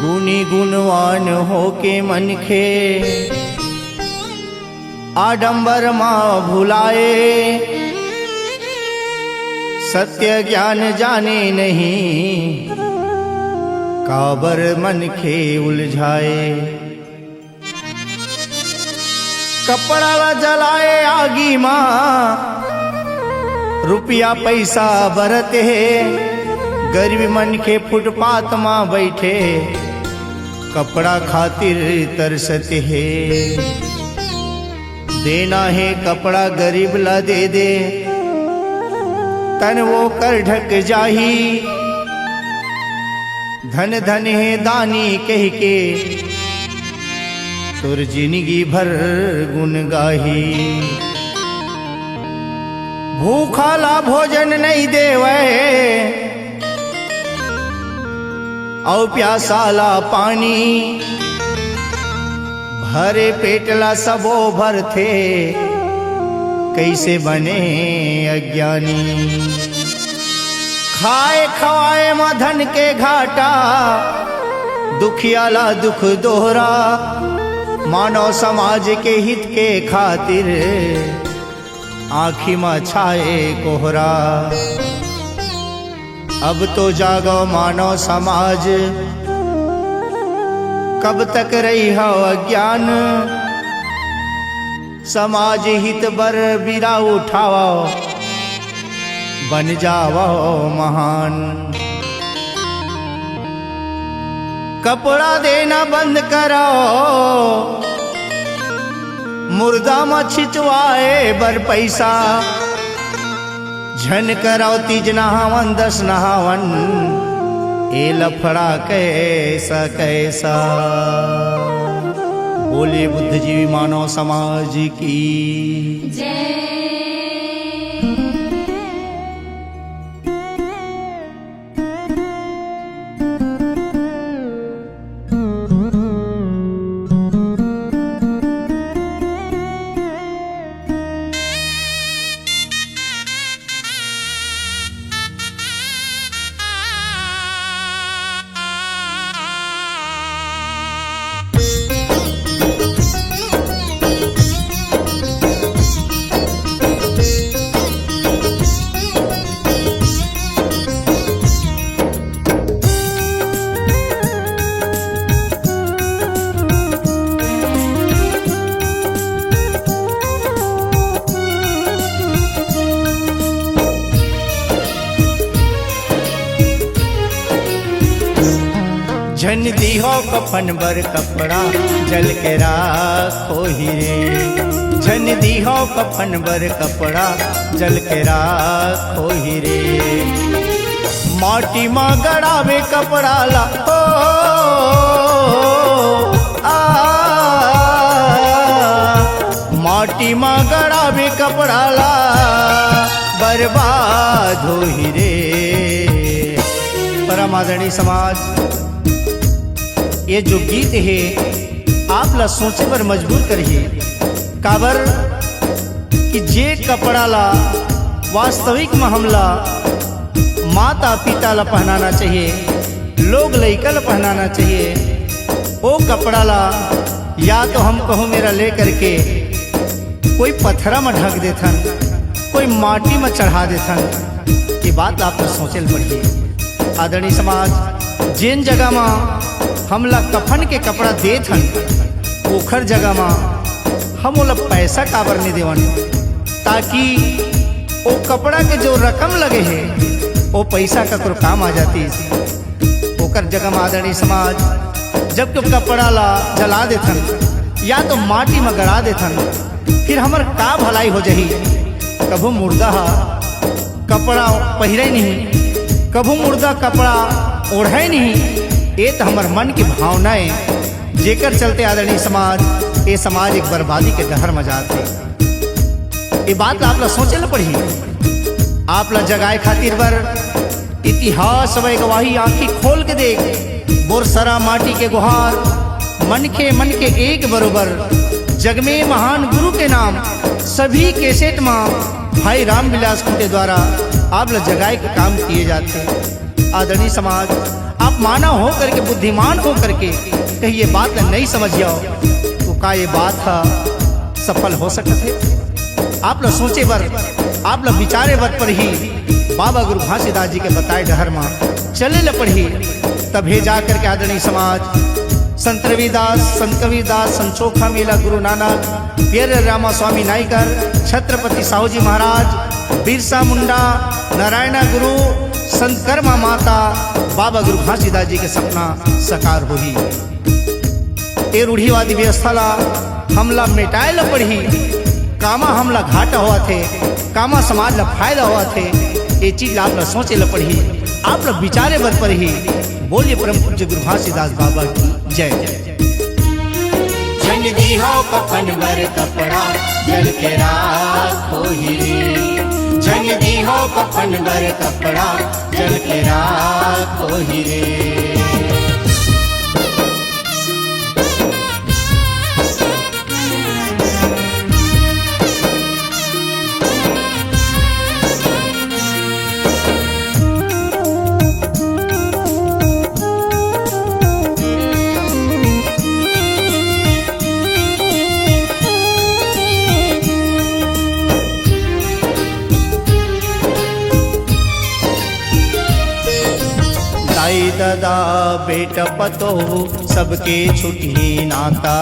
गुणी गुणवान होके मनखे आडंबर मां भुलाए, सत्य ज्ञान जाने नहीं काबर मनखे उलझाए। कपड़ा ला जलाए आगी मां रुपया पैसा बरते है, गरीब मनखे फुटपाथ मां बैठे कपड़ा खातिर तरसते है। देना है कपड़ा गरीब ला दे दे, तन वो कर ढक जाही, धन धन है दानी कह के तुर जिंदगी भर गुन गाही। भूखा ला भोजन नहीं देवे औ प्यासा ला पानी, भरे पेट ला सबो भरथे कैसे बने अज्ञानी। खाए खवाए मां धन के घाटा, दुखिया ला दुख दोहरा, मानव समाज के हित के खातिर आँखी में छाए कोहरा। अब तो जागो मानव समाज, कब तक रही हो अज्ञान, समाज हित बर बिरा उठाओ, बन जाओ महान। कपड़ा देना बंद करो, मुर्दा में छिचवाए बर पैसा, झन कराओ तीज नहावन 10 नहावन, ए लफड़ा कैसा कैसा। बोले बुद्धजीवी मानव समाज की जय। झन दीहो कफन बर कपड़ा जल के राखो हीरे, झन दीहो कफन बर कपड़ा जल के राखो हीरे। माटी मां गड़ावे कपड़ा ला हो माटी मां गड़ावे कपड़ा ला, बर्बाद हो हीरे। परम आदरणीय समाज, ये जो गीत है आप ला सोचे पर मजबूर करिए। काबर कि जे कपड़ा ला वास्तविक में हमला माता पिता ला पहनाना चाहिए, लोग लइका ला पहनाना चाहिए। वो कपड़ा ला या तो हम कहूँ मेरा ले करके कोई पत्थरा में ढक देथन, कोई माटी में चढ़ा देथन। ये बात आप सोचे पड़िए। आदरणीय समाज, जिन जगह में हमला कफन के कपड़ा देथन, ओखर जगह में हम ओला पैसा काबर नहीं देवन, ताकि वो कपड़ा के जो रकम लगे है वो पैसा का कोई काम आ जाती। ओकर जगह में आदरणीय समाज, जब के कपड़ा ला जला देथन या तो माटी में गड़ा देथन, फिर हमर का भलाई हो जाही। कभू मुर्दा कपड़ा पहिरे नहीं, कभू मुर्दा कपड़ा ओढ़े नहीं। ये तो हमार मन की भावनाएं जेकर चलते आदरणीय समाज, ये समाज एक बर्बादी के डहर में जाते। ये बात आप ला सोचे ला पड़ी, आप ला जगाए खातिर बर इतिहास व गवाही आंखी खोल के देख। बोरसरा माटी के गुहार, मन के एक बरोबर, जग में महान गुरु के नाम, सभी कैसेट में भाई रामविलास खुंटे द्वारा आप ला जगाए के काम किए जाते। आदरणीय समाज, आप आप मानव हो करके, बुद्धिमान हो करके कहीं ये बात नहीं समझ जाओ तो का ये बात सफल हो सकते। आप लोग सोचे बर, आप लोग विचारे बर पर ही बाबा गुरु घासीदास जी के बताए डहर माँ चले ल पढ़ी। तब हे जा करके आदरणीय समाज संत रविदास, संत कबीरदास, संत चोखा मेला, गुरु नानक, पियर रामा स्वामी नाइकर, छत्रपति साहू जी महाराज, बिरसा मुंडा, नारायणा गुरु, संत कर्मा माता, बाबा गुरु घासीदास जी के सपना साकार होही। ए रूढ़ीवादी व्यवस्था ला हमला मिटाए ला पढ़ी, कामा हमला घाटा हुआ थे, कामा समाज ला फायदा हुआ थे, ये चीज आप लोग सोचे ला पढ़ी, आप लोग विचारे बर पढ़ी। बोलिए परम पूज्य गुरु घासीदास बाबा की जय। जन दी हो कफन बर कपड़ा जल के राखो ही रे, जन दी हो कफन बर कपड़ा जल के राखो ही रे। दाई दादा बेटा पतो सबके छुट्टी नाता,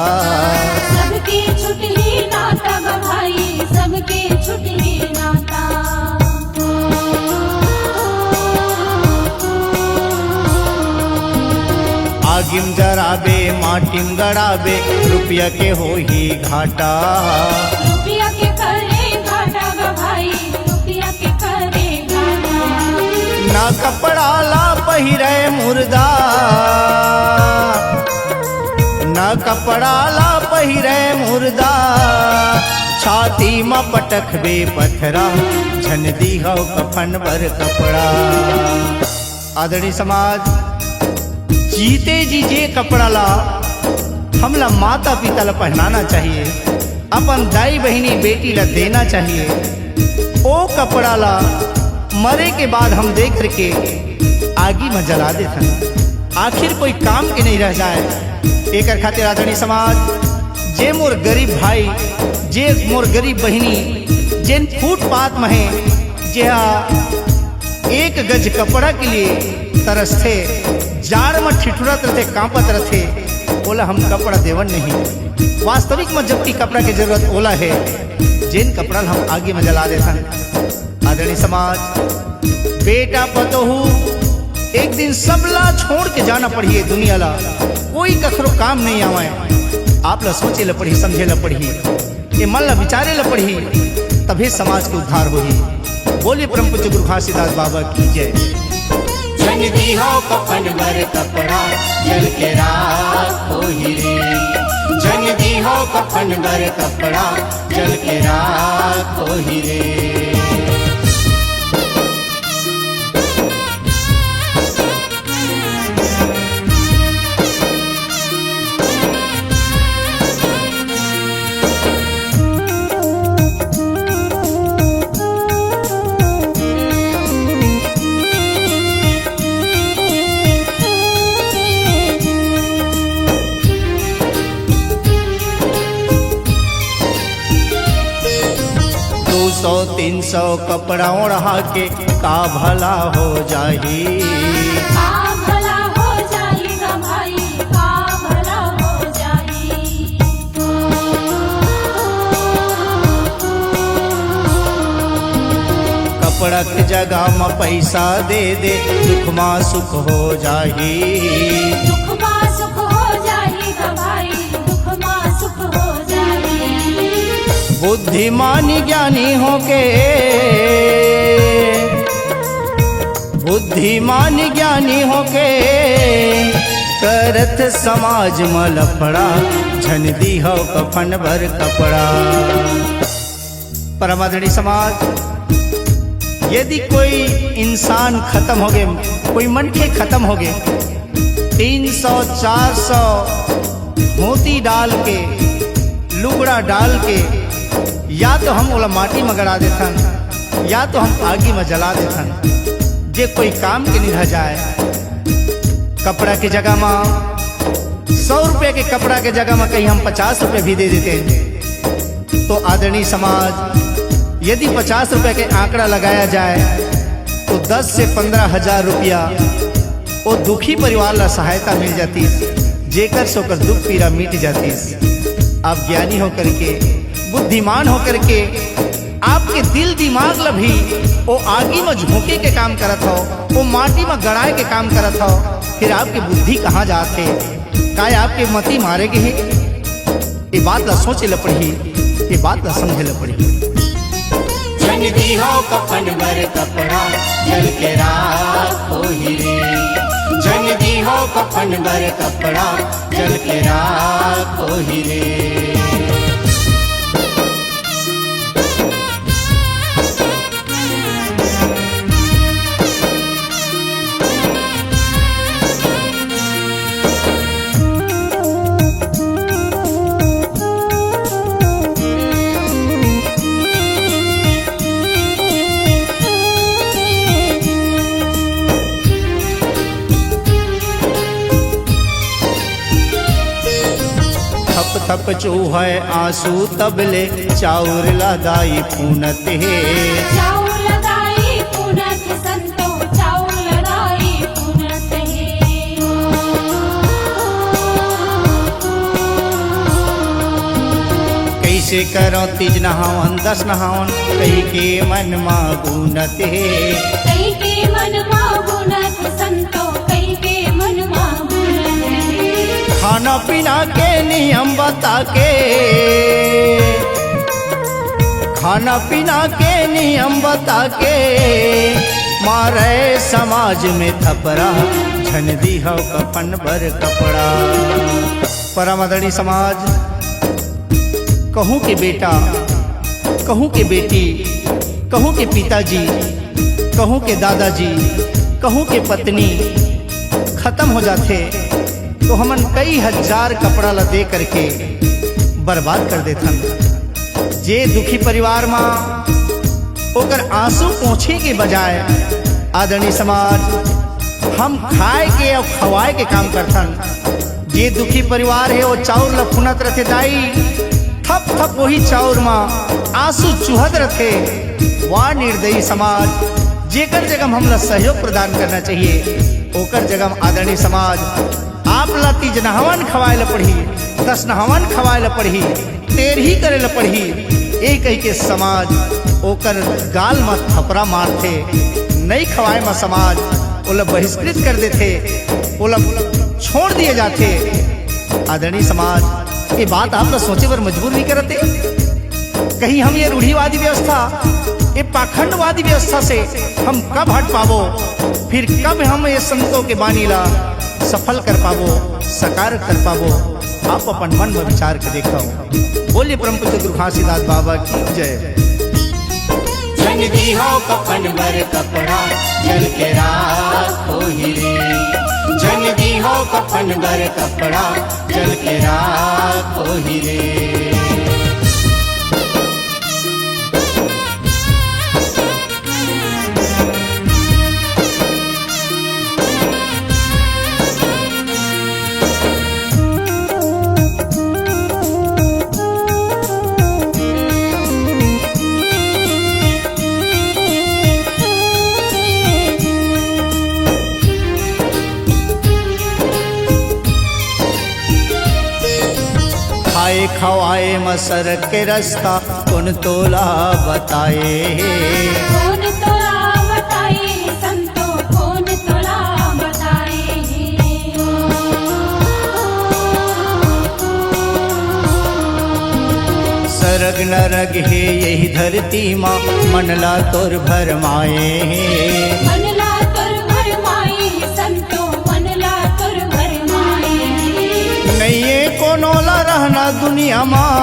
सबके छुट्टी नाता भाई, सबके छुट्टी नाता। आगिम जराबे माटिम गड़ाबे रुपया के हो ही घाटा, रुपया के करे घाटा भाई, रुपया के करे घाटा। ना कपड़ा ला पहिरे मुर्दा, ना कपड़ा ला पहिरे मुर्दा, छाती में पटकबे पथरा झन दी हो कफन बर कपड़ा। आदरणीय समाज जीते जी जे कपड़ा ला हमला माता पिता ला पहनाना चाहिए, अपन दाई बहिनी बेटी ला देना चाहिए। ओ कपड़ा ला मरे के बाद हम देख करके आगी में जला देते, आखिर कोई काम के नहीं रह जाए। एक खातिर आदरणीय समाज जे मोर गरीब भाई, जे मोर गरीब बहिनी जिन फुटपाथ में है, जे एक गज कपड़ा के लिए तरसते, जाड़ में ठिठुरत रहते, कांपत रहते, बोला हम कपड़ा देवन नहीं। वास्तविक में जबकि कपड़ा की जरूरत ओला है, जिन कपड़ा हम आगे में जला देते। आदरणीय समाज बेटा पतोहू एक दिन सबला छोड़ के जाना पड़िए दुनिया ला, कोई कखरो काम नहीं आवे। आप ला सोचे ला पढ़ी, समझे ला पढ़ी, ये मन ला विचारे ला पढ़ी, तभी समाज के उद्धार होगी। बोलिए परम पूज्य गुरु घासीदास बाबा की जय। जन दी हो कफन बर कपड़ा जल के राखो ही रे, जन दी हो कफन बर कपड़ा जल के राखो ही रे। सौ 300 कपड़ा ओढ़ा के का भला हो जाही, का भला हो जाएगा भाई, का भला हो जाए। कपड़ा के जगह में पैसा दे दे, दुख में सुख हो जाही, दुख में सुख हो जाएगा भाई, दुख में सुख हो जाए। बुद्धिमान ज्ञानी होके, बुद्धिमान ज्ञानी होके करत समाज में लफड़ा, झन दी हो कफन भर कपड़ा। परमादरणीय समाज यदि कोई इंसान खत्म हो गए, कोई मनखे खत्म हो गए, 300-400 मोती डाल के, लुगड़ा डाल के, या तो हम ओला माटी में गड़ा देथन, या तो हम आगी में जला देथन, जे कोई काम के नहीं रह जाए। कपड़ा की जगह में 100 रुपये के कपड़ा के जगह में कहीं हम 50 रुपये भी दे देते हैं, तो आदरणीय समाज यदि 50 रुपये के आंकड़ा लगाया जाए तो 10 से 15 हजार रुपया वो दुखी परिवार ला सहायता मिल जाती, जेकर सोकर दुख पीड़ा मिट जाती। आप ज्ञानी होकर के, बुद्धिमान होकर के, आपके दिल दिमाग ला भी वो आगी में झोंके के काम करत हो, वो माटी में गड़ाए के काम करत हो, फिर आपकी बुद्धि कहाँ जाते, काय आपके मती मारे के है। ये बात ला सोचे ला पड़ी, ये बात ला समझे ला पड़ी। जन दी हो कफन बर कपड़ा जल के राख हो हीरे, जन दी हो कफन बर कपड़ा जल के राख हो हीरे। थप चूहे आंसू तबले चाउर लगाई पूनत है, चाउर लगाई पूनत संतो चाउर लगाई पूनत है। कैसे करो 3 नहावन 10 नहावन कही के मन मा गुनत है, कई के मन मा गुनत संतो कई के मन मा गुनत है। खाना पीना के नियम बता के, खाना पीना के नियम बता के मारे समाज में थपरा, झन दी हो कफन बर कपड़ा। परम आदरणीय समाज, कहूँ के बेटा, कहूँ के बेटी, कहूँ के पिताजी, कहूँ के दादाजी, कहूँ के पत्नी खत्म हो जाते तो हमन कई हजार कपड़ा ला दे करके बर्बाद कर देथन। जे दुखी परिवार में ओकर आंसू पोंछे के बजाय आदरणीय समाज हम खाए के और खवाए के काम करथन। जे दुखी परिवार है वो चाउर ला फुनत रथे दाई, थप थप वही चाउर में आंसू चुहत रथे। वाह निर्दयी समाज, जेकर जगह हमला सहयोग प्रदान करना चाहिए ओकर जगह आदरणीय समाज आप ला 3 नहावन खवाए ला पड़ी, 10 नहावन खवाए ला पड़ी, 13 करे ला पड़ी। एक कही के समाज ओकर गाल में थपरा मारते, नहीं खवाए में समाज ओला बहिष्कृत कर देते, ओला छोड़ दिए जाते। आदरणीय समाज ये बात आप लोग सोचे पर मजबूर नहीं करते। कहीं हम ये रूढ़िवादी व्यवस्था, ये पाखंडवादी व्यवस्था से हम कब हट पावो, फिर कब हम ये संतों के बानी ला सफल कर पावो, साकार कर पावो। आप अपन मन में विचार के देखो। बोलिए परम पूज्य गुरु घासीदास बाबा की जय। जन दी हो कफन बर कपड़ा जल के राख हो हीरे, जन दी हो कफन बर कपड़ा जल के राख हो हीरे। खाए खवाए मसर के रास्ता कौन तोला बताए, कौन तोला बताए संतो कौन तोला बताए। सरग नरग है यही धरती माँ मनला तोर भरमाए, मनला तोर भरमाए संतो मनला तोर भरमाए। नहीं ये कोनो ला रहना दुनिया माँ,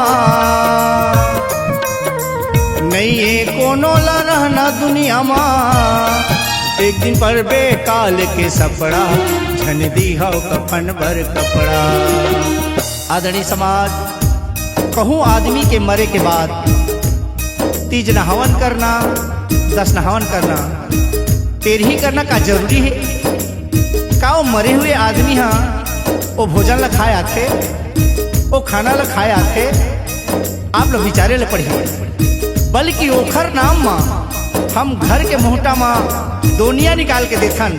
नहीं ये कोनो ला रहना दुनिया माँ। एक दिन पर बेकाल के सपड़ा झन दी हो कफन भर कपड़ा। आदरणीय समाज, कहूँ आदमी के मरे के बाद 3 नहावन करना, 10 नहावन करना, 13 करना का जरूरी है? का वो मरे हुए आदमी हाँ वो भोजन ला खाए आथे, वो खाना ला खाए आथे, आप लोग विचारे ले पढ़ी, बल्कि ओखर नाम माँ हम घर के मोहटा माँ दोनिया निकाल के देखन,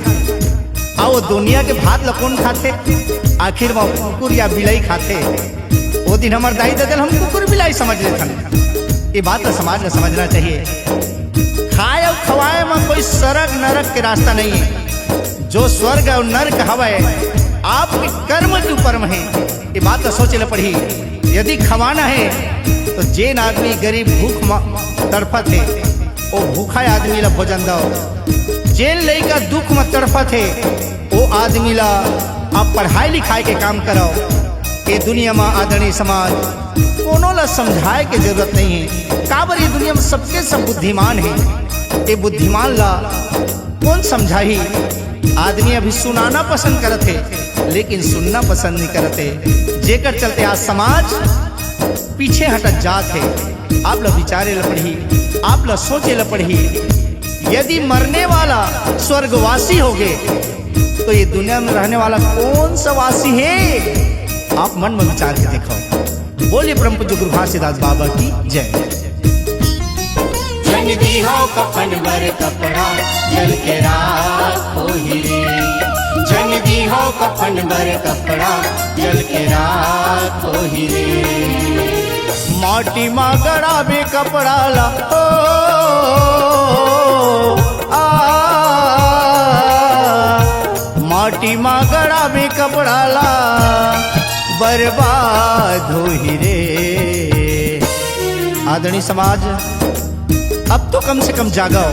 आ वो दोनिया के भात ला कौन खाते, आखिर में कुकुर या बिलाई खाते। वो दिन हमारे दाई दादा हम कुकुर बिलाई समझ लेते। ये बात तो समाज में समझना चाहिए। खाए और खवाए में कोई स्वर्ग नरक के रास्ता नहीं है। जो स्वर्ग और नरक हवा है आपके कर्म के ऊपर में है। ये बात तो सोच ले पड़ी। यदि खवाना है तो जेन आदमी गरीब भूख तड़फत है वो भूखा आदमी ला भोजन दो। जेन लड़का दुख में तड़फत है वो आदमी ला आप पढ़ाई लिखाई के काम करो। ये दुनिया में आदरणीय समाज कोनो ला समझाए के जरूरत नहीं है। काबर ये दुनिया में सबके सब बुद्धिमान है। ये बुद्धिमान ला कौन समझाही। आदमी अभी सुनाना पसंद करते लेकिन सुनना पसंद नहीं करते। जेकर चलते आज समाज पीछे हटत जात है। आप लोग विचारे ल पढ़ी, आप लोग सोचे ल पढ़ी। यदि मरने वाला स्वर्गवासी हो गए तो ये दुनिया में रहने वाला कौन सा वासी है। आप मन में विचार के देखो। बोलिए परम पूज्य गुरु घासीदास बाबा की जय। जन दीहो कफन बर कपड़ा जल के राखो हीरे। जन दीहो कफन बर कपड़ा जल के राखो हीरे। माटी मा गड़ाबे कपड़ा ला माटी मा गड़ाबे कपड़ा ला बर्बाद हो ही रे। आदरणीय समाज अब तो कम से कम जागाओ।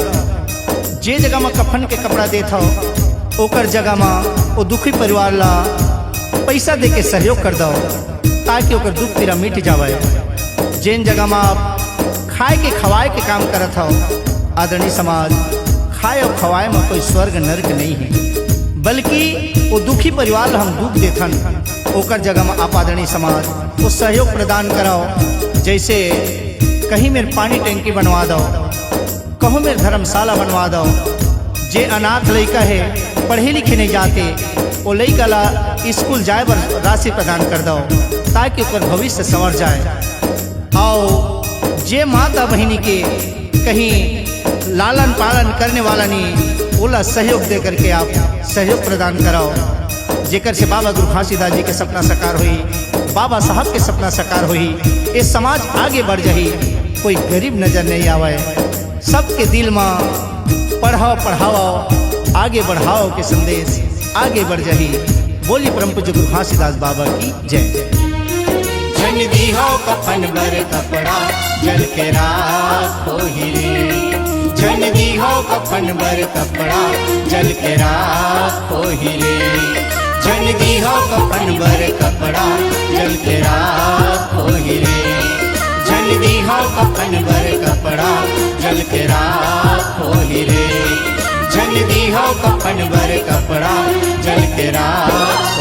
जे जगह में कफन के कपड़ा देता हो ओकर जगह में वो दुखी परिवार ला पैसा दे के सहयोग कर दो ताकि ओकर दुख तेरा मिट जावे। जेन जगह में आप खाए के खवाए के काम करत हो आदरणीय समाज खाए और खवाए में कोई स्वर्ग नरक नहीं है। बल्कि वो दुखी परिवार ला हम दुख देथन ओकर जगह में आप आदरणीय समाज वो सहयोग प्रदान कराओ। जैसे कहीं मेरे पानी टैंकी बनवा दो, कहो मेरे धर्मशाला बनवा दो। जे अनाथ लड़का है पढ़े लिखे नहीं जाते वो लड़का ला स्कूल जाए पर राशि प्रदान कर दो ताकि ऊपर भविष्य संवर जाए। और जे माता बहनी के कहीं लालन पालन करने वाला नहीं ओला सहयोग दे करके आप सहयोग प्रदान कराओ। जेकर से बाबा गुरु घासीदास जी के सपना साकार हुई, बाबा साहब के सपना साकार हुई, ये समाज आगे बढ़ जाही। कोई गरीब नजर नहीं आवे। सबके दिल में पढ़ाओ पढ़ाओ आगे बढ़ाओ के संदेश आगे बढ़ जाही। बोलिए परम पूज्य गुरु घासीदास बाबा की जय। जन दीहो कफन बर कपड़ा जल के राखो हीरे। जन दीहो कफन बर कपड़ा जल के राखो हीरे। जन दीहो कफन बर कपड़ा जल के राखो हीरे। जन दीहो कफन बर कपड़ा जल के राखो हीरे। जन दीहो कफन बर कपड़ा जल के राखो